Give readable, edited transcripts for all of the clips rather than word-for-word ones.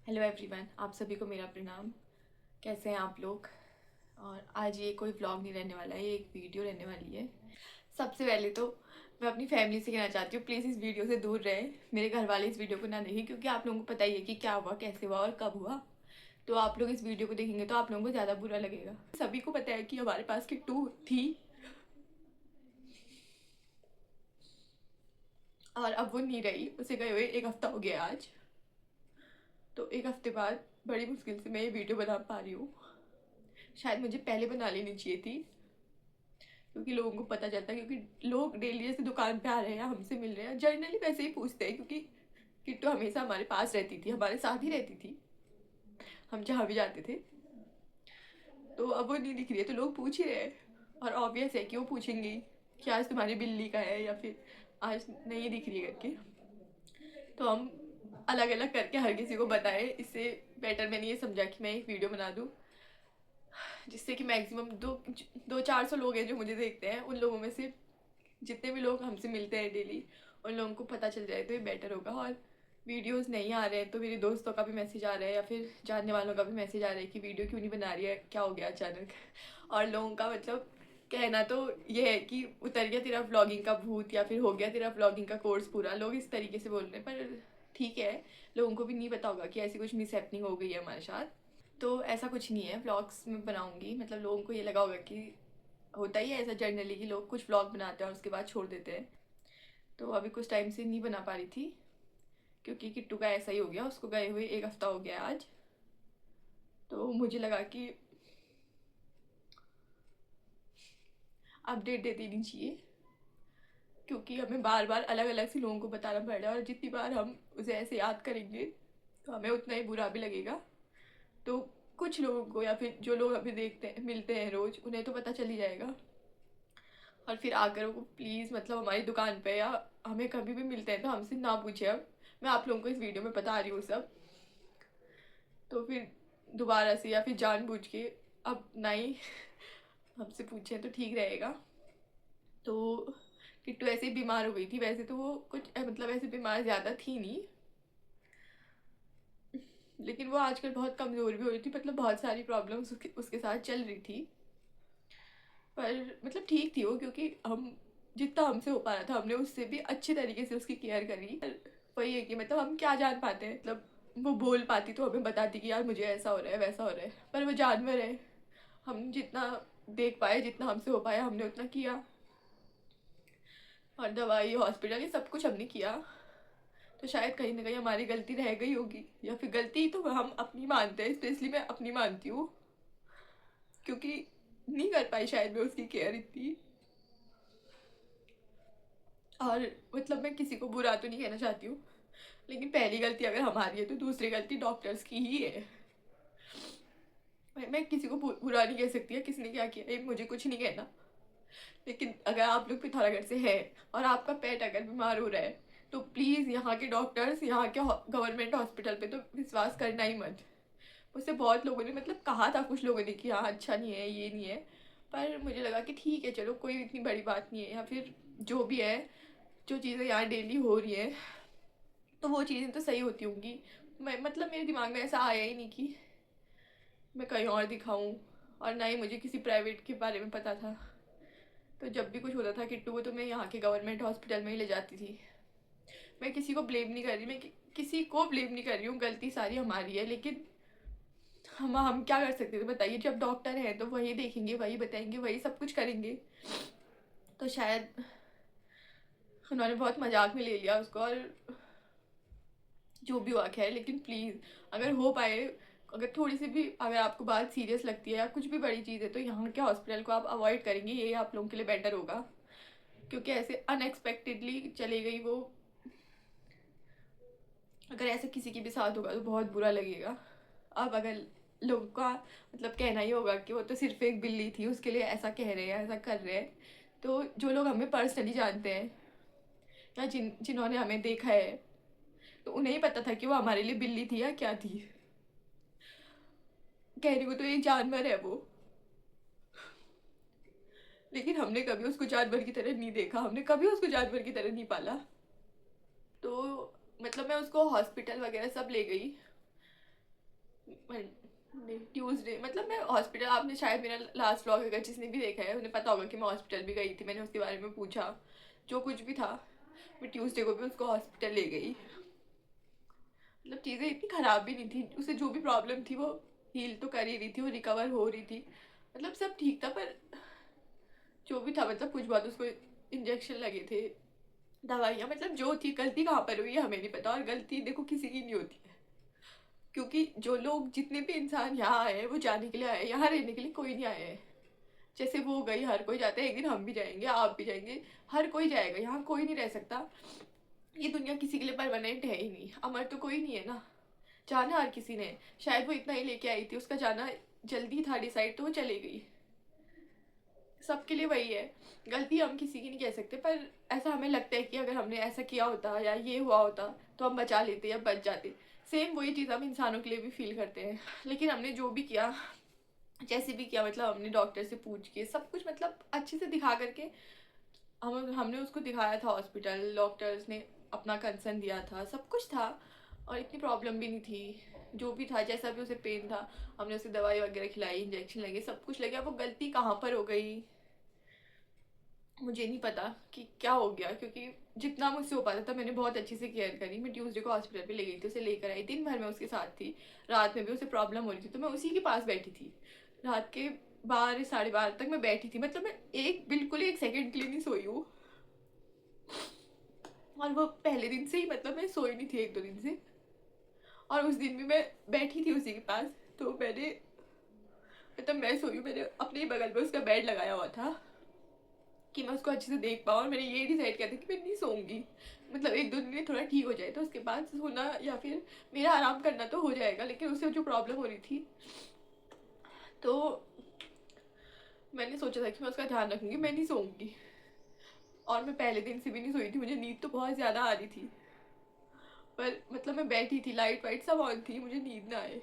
Hello everyone, आप सभी को मेरा प्रणाम। कैसे हैं आप लोग? और आज ये कोई व्लॉग नहीं रहने वाला है, ये एक वीडियो रहने वाली है। सबसे पहले तो मैं अपनी फैमिली से कहना चाहती हूँ, प्लीज़ इस वीडियो से दूर रहें। मेरे घर वाले इस वीडियो को ना देखें, क्योंकि आप लोगों को पता ही है कि क्या हुआ, कैसे हुआ और कब हुआ। तो आप लोग इस वीडियो को देखेंगे तो आप लोगों को ज़्यादा बुरा लगेगा। सभी को पता है कि हमारे पास किट्टू थी और अब वो नहीं रही। उसे गए हुए 1 हफ्ता हो गया आज। तो 1 हफ्ते बाद बड़ी मुश्किल से मैं ये वीडियो बना पा रही हूँ। शायद मुझे पहले बना लेनी चाहिए थी, क्योंकि लोगों को पता चलता है, क्योंकि लोग डेली जैसे दुकान पे आ रहे हैं, हमसे मिल रहे हैं, जनरली वैसे ही पूछते हैं, क्योंकि किट्टू हमेशा हमारे पास रहती थी, हमारे साथ ही रहती थी, हम जहाँ भी जाते थे। तो अब वो नहीं दिख रही है तो लोग पूछ ही रहे हैं, और ऑब्वियस है कि वो पूछेंगे कि आज तुम्हारी बिल्ली का है या फिर आज नहीं दिख रही है करके। तो हम अलग अलग करके हर किसी को बताएं, इससे बेटर मैंने ये समझा कि मैं एक वीडियो बना दूँ, जिससे कि मैक्सिमम 200-400 लोग हैं जो मुझे देखते हैं, उन लोगों में से जितने भी लोग हमसे मिलते हैं डेली, उन लोगों को पता चल जाए तो ये बेटर होगा। और वीडियोस नहीं आ रहे हैं तो मेरे दोस्तों का भी मैसेज आ रहा है या फिर जानने वालों का भी मैसेज आ रहा है कि वीडियो क्यों नहीं बना रही है, क्या हो गया अचानक। और लोगों का मतलब कहना तो ये है कि उतर गया तेरा व्लॉगिंग का भूत या फिर हो गया तेरा व्लॉगिंग का कोर्स पूरा, लोग इस तरीके से बोल रहे हैं। पर ठीक है, लोगों को भी नहीं पता होगा कि ऐसी कुछ मिस हैपनिंग हो गई है हमारे साथ। तो ऐसा कुछ नहीं है, व्लॉग्स में बनाऊंगी, मतलब लोगों को ये लगा होगा कि होता ही है ऐसा जनरली कि लोग कुछ व्लॉग बनाते हैं और उसके बाद छोड़ देते हैं। तो अभी कुछ टाइम से नहीं बना पा रही थी, क्योंकि किट्टू का ऐसा ही हो गया, उसको गए हुए 1 हफ्ता हो गया आज। तो मुझे लगा कि अपडेट दे देनी चाहिए, क्योंकि हमें बार बार अलग अलग से लोगों को बताना पड़ रहा है, और जितनी बार हम उसे ऐसे याद करेंगे तो हमें उतना ही बुरा भी लगेगा। तो कुछ लोगों को या फिर जो लोग हमें देखते हैं, मिलते हैं रोज़, उन्हें तो पता चल ही जाएगा। और फिर आकर वो प्लीज़ मतलब हमारी दुकान पे या हमें कभी भी मिलते हैं तो हमसे ना पूछे। अब मैं आप लोगों को इस वीडियो में बता रही हूँ सब, तो फिर दोबारा से या फिर जानबूझ के अब ना ही हमसे पूछे तो ठीक रहेगा। तो किट्टू ऐसे ही बीमार हो गई थी, वैसे तो वो कुछ मतलब ऐसे बीमार ज़्यादा थी नहीं, लेकिन वो आजकल बहुत कमज़ोर भी हो रही थी, मतलब बहुत सारी प्रॉब्लम्स उसके साथ चल रही थी। पर मतलब ठीक थी वो, क्योंकि हम जितना हमसे हो पा रहा था हमने उससे भी अच्छे तरीके से उसकी केयर करी। वही है कि मतलब हम क्या जान पाते हैं, मतलब वो बोल पाती तो हमें बताती कि यार मुझे ऐसा हो रहा है वैसा हो रहा है, पर वो जानवर है। हम जितना देख पाए, जितना हमसे हो पाया हमने उतना किया, और दवाई हॉस्पिटल ये सब कुछ हमने किया। तो शायद कहीं ना कहीं हमारी गलती रह गई होगी, या फिर गलती तो हम अपनी मानते हैं, स्पेशली मैं अपनी मानती हूँ, क्योंकि नहीं कर पाई शायद मैं उसकी केयर इतनी। और मतलब मैं किसी को बुरा तो नहीं कहना चाहती हूँ, लेकिन पहली गलती अगर हमारी है तो दूसरी गलती डॉक्टर्स की ही है। मैं किसी को बुरा नहीं कह सकती है, किसने क्या किया ये मुझे कुछ नहीं कहना। लेकिन अगर आप लोग पिथौरागढ़ से हैं और आपका पेट अगर बीमार हो रहा है, तो प्लीज़ यहाँ के डॉक्टर्स, यहाँ के गवर्नमेंट हॉस्पिटल पे तो विश्वास करना ही मत। मुझसे बहुत लोगों ने मतलब कहा था, कुछ लोगों ने कि हाँ अच्छा नहीं है, ये नहीं है। पर मुझे लगा कि ठीक है चलो, कोई इतनी बड़ी बात नहीं है, या फिर जो भी है, जो चीज़ें यहाँ डेली हो रही है तो वो चीज़ें तो सही होती होंगी। मैं मतलब मेरे दिमाग में ऐसा आया ही नहीं कि मैं कहीं और दिखाऊं, और ना ही मुझे किसी प्राइवेट के बारे में पता था। तो जब भी कुछ होता था किट्टू को, तो मैं यहाँ के गवर्नमेंट हॉस्पिटल में ही ले जाती थी। मैं किसी को ब्लेम नहीं कर रही, मैं किसी को ब्लेम नहीं कर रही हूँ, गलती सारी हमारी है। लेकिन हम क्या कर सकते थे बताइए, जब डॉक्टर हैं तो वही देखेंगे, वही बताएंगे, वही सब कुछ करेंगे। तो शायद उन्होंने बहुत मजाक में ले लिया उसको, और जो भी हुआ खैर। लेकिन प्लीज़ अगर हो पाए, अगर थोड़ी सी भी अगर आपको बात सीरियस लगती है या कुछ भी बड़ी चीज़ है, तो यहाँ के हॉस्पिटल को आप अवॉइड करेंगे, ये आप लोगों के लिए बेटर होगा। क्योंकि ऐसे अनएक्सपेक्टेडली चली गई वो, अगर ऐसे किसी के भी साथ होगा तो बहुत बुरा लगेगा। अब अगर लोगों का मतलब कहना ही होगा कि वो तो सिर्फ एक बिल्ली थी, उसके लिए ऐसा कह रहे हैं, ऐसा कर रहे हैं, तो जो लोग हमें पर्सनली जानते हैं या जिन्होंने हमें देखा है, तो उन्हें ही पता था कि वो हमारे लिए बिल्ली थी या क्या थी। कहने को तो एक जानवर है वो, लेकिन हमने कभी उसको जानवर की तरह नहीं देखा, हमने कभी उसको जानवर की तरह नहीं पाला। तो मतलब मैं उसको हॉस्पिटल वगैरह सब ले गई, मंडे ट्यूसडे, मतलब मैं हॉस्पिटल, आपने शायद मेरा लास्ट व्लॉग अगर जिसने भी देखा है उन्हें पता होगा कि मैं हॉस्पिटल भी गई थी, मैंने उसके बारे में पूछा, जो कुछ भी था। मैं ट्यूसडे को भी उसको हॉस्पिटल ले गई। मतलब चीज़ें इतनी ख़राब भी नहीं थी, उसे जो भी प्रॉब्लम थी वो हील तो कर ही रही थी, वो रिकवर हो रही थी, मतलब सब ठीक था। पर जो भी था, मतलब कुछ बहुत उसको इंजेक्शन लगे थे, दवाइयाँ, मतलब जो थी, गलती कहाँ पर हुई है हमें नहीं पता, और गलती देखो किसी की नहीं होती है, क्योंकि जो लोग जितने भी इंसान यहाँ आए हैं वो जाने के लिए आए हैं, यहाँ रहने के लिए कोई नहीं आया है। जैसे वो गई, हर कोई जाता है, एक दिन हम भी जाएंगे, आप भी जाएंगे, हर कोई जाएगा, यहाँ कोई नहीं रह सकता। ये दुनिया किसी के लिए परमानेंट है ही नहीं, अमर तो कोई नहीं है ना। जाना हर किसी ने, शायद वो इतना ही लेके आई थी, उसका जाना जल्दी था डिसाइड, तो वो चली गई। सबके लिए वही है, गलती हम किसी की नहीं कह सकते, पर ऐसा हमें लगता है कि अगर हमने ऐसा किया होता या ये हुआ होता तो हम बचा लेते या बच जाते। सेम वही चीज़ हम इंसानों के लिए भी फील करते हैं, लेकिन हमने जो भी किया, जैसे भी किया, मतलब हमने डॉक्टर से पूछ के सब कुछ, मतलब अच्छे से दिखा करके, हमने उसको दिखाया था हॉस्पिटल, डॉक्टर्स ने अपना कंसर्न दिया था, सब कुछ था, और इतनी प्रॉब्लम भी नहीं थी। जो भी था, जैसा भी उसे पेन था, हमने उसे दवाई वगैरह खिलाई, इंजेक्शन लगे, सब कुछ लगे। अब वो गलती कहाँ पर हो गई मुझे नहीं पता कि क्या हो गया, क्योंकि जितना मुझसे हो पाता था मैंने बहुत अच्छे से केयर करी। मैं ट्यूसडे को हॉस्पिटल पे ले गई थी, उसे लेकर आई, दिन भर मैं उसके साथ थी, रात में भी उसे प्रॉब्लम हो रही थी तो मैं उसी के पास बैठी थी, रात के 12 साढ़े 12 तक मैं बैठी थी, मतलब मैं एक बिल्कुल 1 सेकंड के लिए नहीं सोई हूँ। और वो पहले दिन से ही, मतलब मैं सोई नहीं थी 1 2 दिन से, और उस दिन भी मैं बैठी थी उसी के पास। तो मैंने, मतलब मैं सोई हूँ, मैंने अपने ही बगल में उसका बेड लगाया हुआ था कि मैं उसको अच्छे से देख पाऊँ, और मैंने ये डिसाइड किया था कि मैं नहीं सोऊंगी, मतलब 1 2 दिन में थोड़ा ठीक हो जाए तो उसके बाद सोना, या फिर मेरा आराम करना तो हो जाएगा, लेकिन उससे जो प्रॉब्लम हो रही थी, तो मैंने सोचा था कि मैं उसका ध्यान रखूंगी, मैं नहीं सोऊंगी। और मैं पहले दिन से भी नहीं सोई थी, मुझे नींद तो बहुत ज़्यादा आ रही थी, पर मतलब मैं बैठी थी, लाइट वाइट सब ऑन थी, मुझे नींद ना आए।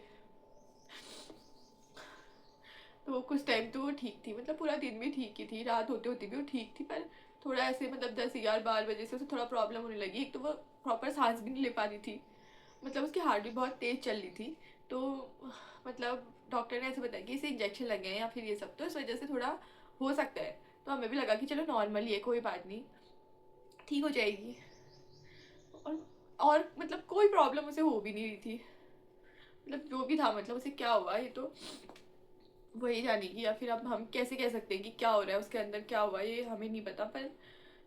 तो कुछ टाइम तो वो ठीक थी, मतलब पूरा दिन भी ठीक ही थी, रात होते होते भी वो ठीक थी, पर थोड़ा ऐसे, मतलब 10 11 12 बजे से उसे थोड़ा प्रॉब्लम होने लगी। एक तो वो प्रॉपर सांस भी नहीं ले पा रही थी, मतलब उसकी हार्ट भी बहुत तेज़ चल रही थी। तो मतलब डॉक्टर ने ऐसे बताया कि इसे इंजेक्शन लगे हैं या फिर ये सब, तो इस वजह से थोड़ा हो सकता है। तो हमें भी लगा कि चलो नॉर्मली है, कोई बात नहीं, ठीक हो जाएगी। और और मतलब कोई प्रॉब्लम उसे हो भी नहीं रही थी, मतलब जो भी था, मतलब उसे क्या हुआ ये तो वही जानेगी, या फिर अब हम कैसे कह सकते हैं कि क्या हो रहा है उसके अंदर, क्या हुआ ये हमें नहीं पता। पर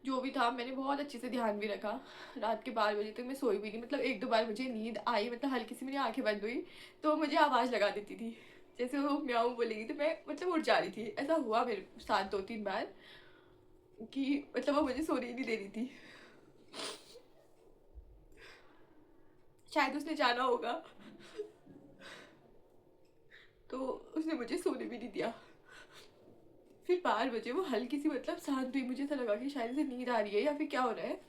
जो भी था मैंने बहुत अच्छे से ध्यान भी रखा, रात के 12 बजे तक मैं सोई भी नहीं, मतलब 1 2 बार मुझे नींद आई, मतलब हल्की सी मेरी आंखें बंद हुई तो मुझे आवाज़ लगा देती थी, जैसे वो म्याऊं बोलेगी तो मैं मतलब उठ जा रही थी। ऐसा हुआ मेरे साथ 2 3 बार कि मतलब वो मुझे सोने ही नहीं दे रही थी, शायद उसने जाना होगा, तो उसने मुझे सोने भी नहीं दिया। फिर 12 बजे वो हल्की सी, मतलब शांत हुई, मुझे ऐसा लगा कि शायद उसे नींद आ रही है या फिर क्या हो रहा है,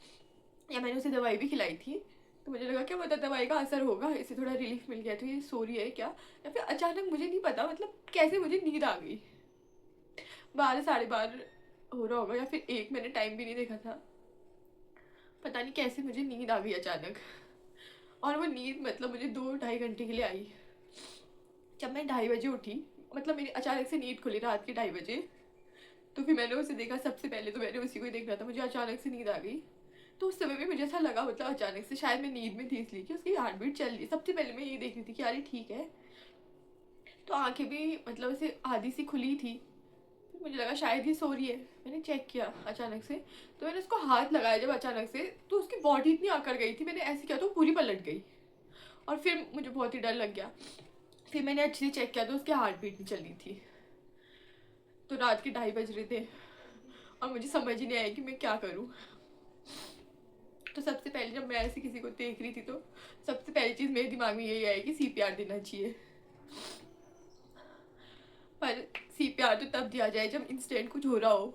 या मैंने उसे दवाई भी खिलाई थी, तो मुझे लगा क्या पता दवाई का असर होगा, इसे थोड़ा रिलीफ मिल गया तो ये सो रही है क्या, या फिर अचानक मुझे नहीं पता, मतलब कैसे मुझे नींद आ गई। 12 साढ़े 12 हो रहा होगा, या फिर एक, मैंने टाइम भी नहीं देखा था, पता नहीं कैसे मुझे नींद आ गई अचानक। और वो नींद मतलब मुझे 2 ढाई घंटे के लिए आई। जब मैं 2:30 बजे उठी, मतलब मेरी अचानक से नींद खुली रात के 2:30 बजे, तो फिर मैंने उसे देखा, सबसे पहले तो मैंने उसी को ही देखना था, मुझे अचानक से नींद आ गई। तो उस समय भी मुझे ऐसा लगा, मतलब अचानक से, शायद मैं नींद में थी इसलिए, कि उसकी हार्ट बीट चल रही है, सबसे पहले मैं ये देख रही थी कि यार ये ठीक है। तो आंखें भी मतलब ऐसे आधी सी खुली थी, फिर मुझे लगा शायद ये सो रही है, मैंने चेक किया अचानक से, तो मैंने उसको हाथ लगाया जब अचानक से, तो उसकी बॉडी इतनी आकर गई थी, मैंने ऐसे किया तो पूरी पलट गई, और फिर मुझे बहुत ही डर लग गया। फिर मैंने अच्छे से चेक किया तो उसकी हार्ट बीट नहीं चल रही थी। तो रात के 2:30 बज रहे थे, और मुझे समझ ही नहीं आया कि मैं क्या करूँ। तो सबसे पहले जब मैं ऐसे किसी को देख रही थी, तो सबसे पहली चीज़ मेरे दिमाग में यही आई कि सीपीआर देना चाहिए। पर सीपीआर तो तब दिया जाए जब इंस्टेंट कुछ हो रहा हो।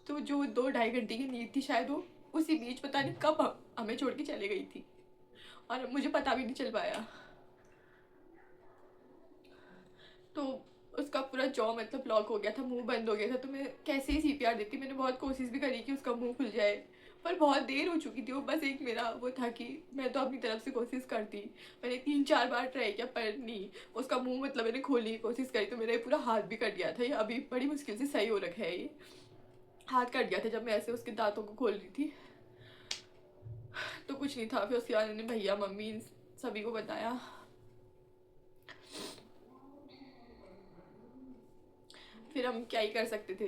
तो जो 2 ढाई घंटे की नींद थी, शायद वो उसी बीच पता नहीं कब हमें छोड़ के चले गई थी, और मुझे पता भी नहीं चल पाया। तो उसका पूरा जॉ मतलब लॉक हो गया था, मुंह बंद हो गया था, तो मैं कैसे ही सीपीआर देती, मैंने बहुत कोशिश भी करी कि उसका मुंह खुल जाए, पर बहुत देर हो चुकी थी। वो बस एक मेरा वो था कि मैं तो अपनी तरफ से कोशिश करती। मैंने 3-4 बार ट्राई किया पर नहीं, उसका मुंह मतलब मैंने खोलने की कोशिश करी तो मेरा ये पूरा हाथ भी कट गया था। ये अभी बड़ी मुश्किल से सही हो रखा है। ये हाथ कट गया था जब मैं ऐसे उसके दांतों को खोल रही थी, तो कुछ नहीं था। फिर उसके बाद मैंने भैया मम्मी सभी को बताया। फिर हम क्या ही कर सकते थे,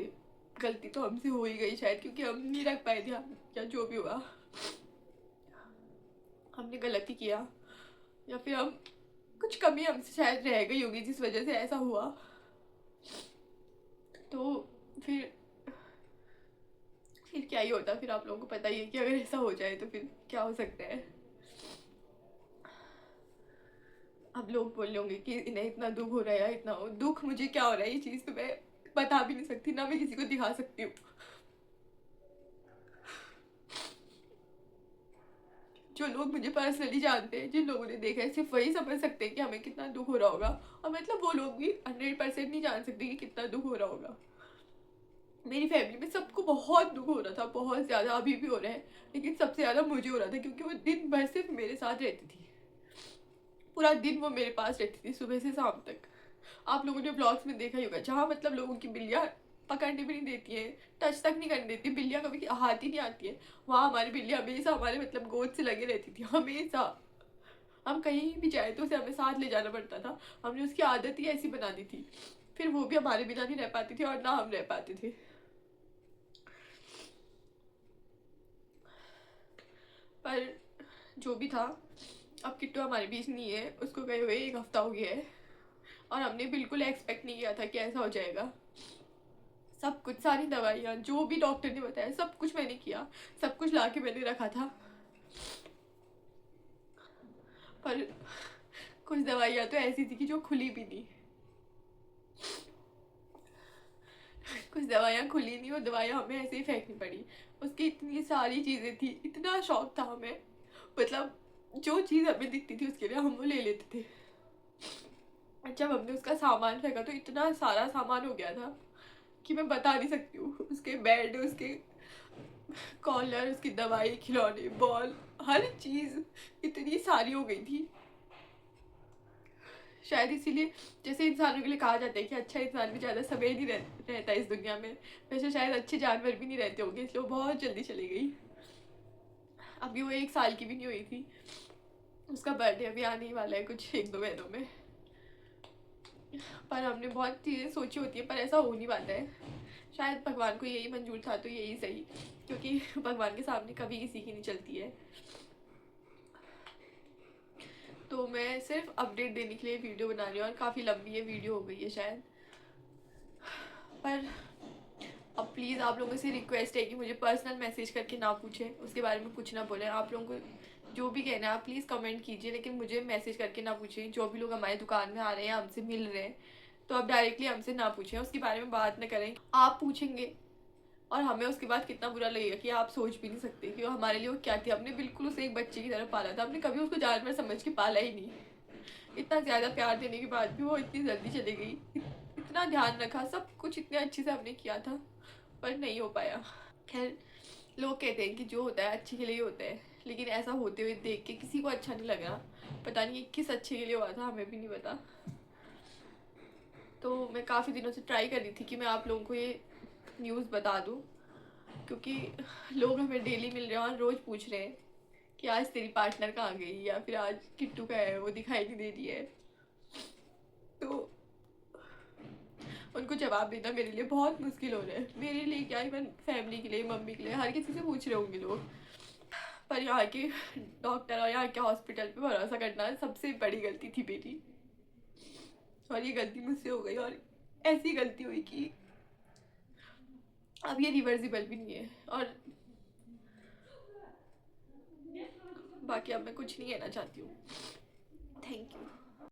गलती तो हमसे हो ही गई शायद, क्योंकि हम नहीं रख पाए ध्यान या जो भी हुआ हमने गलती किया, या फिर हम कुछ कमी हमसे शायद रह गई होगी जिस वजह से ऐसा हुआ। तो फिर फिर क्या ही होता। फिर आप लोगों को पता ही है कि अगर ऐसा हो जाए तो फिर क्या हो सकता है। अब लोग बोल होंगे कि इन्हें इतना दुख हो रहा है या इतना हो। दुख मुझे क्या हो रहा है ये चीज़ तो मैं बता भी नहीं सकती, ना मैं किसी को दिखा सकती हूँ। जो लोग मुझे पर्सनली जानते हैं, जिन लोगों ने देखा है, सिर्फ वही समझ सकते हैं कि हमें कितना दुख हो रहा होगा। और मतलब वो लोग भी 100% नहीं जान सकते कि कितना दुख हो रहा होगा। मेरी फैमिली में सबको बहुत दुख हो रहा था, बहुत ज़्यादा, अभी भी हो रहा है। लेकिन सबसे ज़्यादा मुझे हो रहा था क्योंकि वो दिन भर सिर्फ मेरे साथ रहती थी। पूरा दिन वो मेरे पास रहती थी, सुबह से शाम तक। आप लोगों ने ब्लॉग्स में देखा ही होगा, जहाँ मतलब लोगों की बिल्लियाँ पकड़ने भी नहीं देती है, टच तक नहीं करने देती, बिल्लियाँ कभी हाथ ही नहीं आती है, वहाँ हमारी बिल्लियाँ हमेशा हमारे मतलब गोद से लगे रहती थी हमेशा। हम कहीं भी जाए तो उसे हमें साथ ले जाना पड़ता था। हमने उसकी आदत ही ऐसी बना दी थी। फिर वो भी हमारे बिना नहीं रह पाती थी और ना हम रह पाते थे। पर जो भी था, अब किट्टू हमारे बीच नहीं है, उसको गए हुए 1 हफ्ता हो गया है। और हमने बिल्कुल एक्सपेक्ट नहीं किया था कि ऐसा हो जाएगा। सब कुछ, सारी दवाइयाँ जो भी डॉक्टर ने बताया सब कुछ मैंने किया, सब कुछ ला के मैंने रखा था। पर कुछ दवाइयाँ तो ऐसी थी कि जो खुली भी नहीं। कुछ दवाइयाँ खुली नहीं, वो दवाइयाँ हमें ऐसे ही फेंकनी पड़ी। उसकी इतनी सारी चीज़ें थी, इतना शौक था हमें, मतलब जो चीज़ हमें दिखती थी उसके लिए हम वो ले लेते थे। जब हमने उसका सामान फेंका तो इतना सारा सामान हो गया था कि मैं बता नहीं सकती हूँ। उसके बेड, उसके कॉलर, उसकी दवाई, खिलौने, बॉल, हर चीज़ इतनी सारी हो गई थी। शायद इसीलिए जैसे इंसानों के लिए कहा जाता है कि अच्छा इंसान भी ज़्यादा समय नहीं रहता इस दुनिया में, वैसे शायद अच्छे जानवर भी नहीं रहते होंगे, इसलिए वो बहुत जल्दी चली गई। अभी वो 1 साल की भी नहीं हुई थी। उसका बर्थडे अभी आने ही वाला है कुछ 1-2 महीनों में। पर हमने बहुत चीज़ें सोची होती है पर ऐसा हो नहीं पाता है। शायद भगवान को यही मंजूर था तो यही सही, क्योंकि भगवान के सामने कभी किसी की नहीं चलती है। तो मैं सिर्फ अपडेट देने के लिए वीडियो बना रही हूँ और काफ़ी लंबी ये वीडियो हो गई है शायद। पर अब प्लीज़ आप लोगों से रिक्वेस्ट है कि मुझे पर्सनल मैसेज करके ना पूछें, उसके बारे में कुछ ना बोलें। आप लोगों को जो भी कहना है आप प्लीज़ कमेंट कीजिए, लेकिन मुझे मैसेज करके ना पूछें। जो भी लोग हमारी दुकान में आ रहे हैं, हमसे मिल रहे हैं, तो आप डायरेक्टली हमसे ना पूछें, उसके बारे में बात ना करें। आप पूछेंगे और हमें उसके बाद कितना बुरा लगेगा कि आप सोच भी नहीं सकते कि वो हमारे लिए वो क्या थी। हमने बिल्कुल उसे एक बच्चे की तरह पाला था, हमने कभी उसको जानवर समझ के पाला ही नहीं। इतना ज़्यादा प्यार देने के बाद भी वो इतनी जल्दी चली गई। इतना ध्यान रखा, सब कुछ इतने अच्छे से हमने किया था, पर नहीं हो पाया। खैर, लोग कहते हैं कि जो होता है अच्छे के लिए ही होता है, लेकिन ऐसा होते हुए देख के किसी को अच्छा नहीं लग रहा। पता नहीं किस अच्छे के लिए हुआ था, हमें भी नहीं पता। तो मैं काफ़ी दिनों से ट्राई कर रही थी कि मैं आप लोगों को ये न्यूज़ बता दूँ, क्योंकि लोग हमें डेली मिल रहे हैं और रोज़ पूछ रहे हैं कि आज तेरी पार्टनर कहाँ गई, या फिर आज किट्टू का है वो दिखाई नहीं दे रही है। तो उनको जवाब देना मेरे लिए बहुत मुश्किल हो रहा है। मेरे लिए क्या, इवन फैमिली के लिए, मम्मी के लिए, हर किसी से पूछ रहे होंगे लोग। पर यहाँ के डॉक्टर और यहाँ के हॉस्पिटल पे भरोसा करना सबसे बड़ी गलती थी मेरी, और ये गलती मुझसे हो गई। और ऐसी गलती हुई कि अब ये रिवर्सिबल भी नहीं है। और बाकी अब मैं कुछ नहीं कहना चाहती हूँ। Thank you.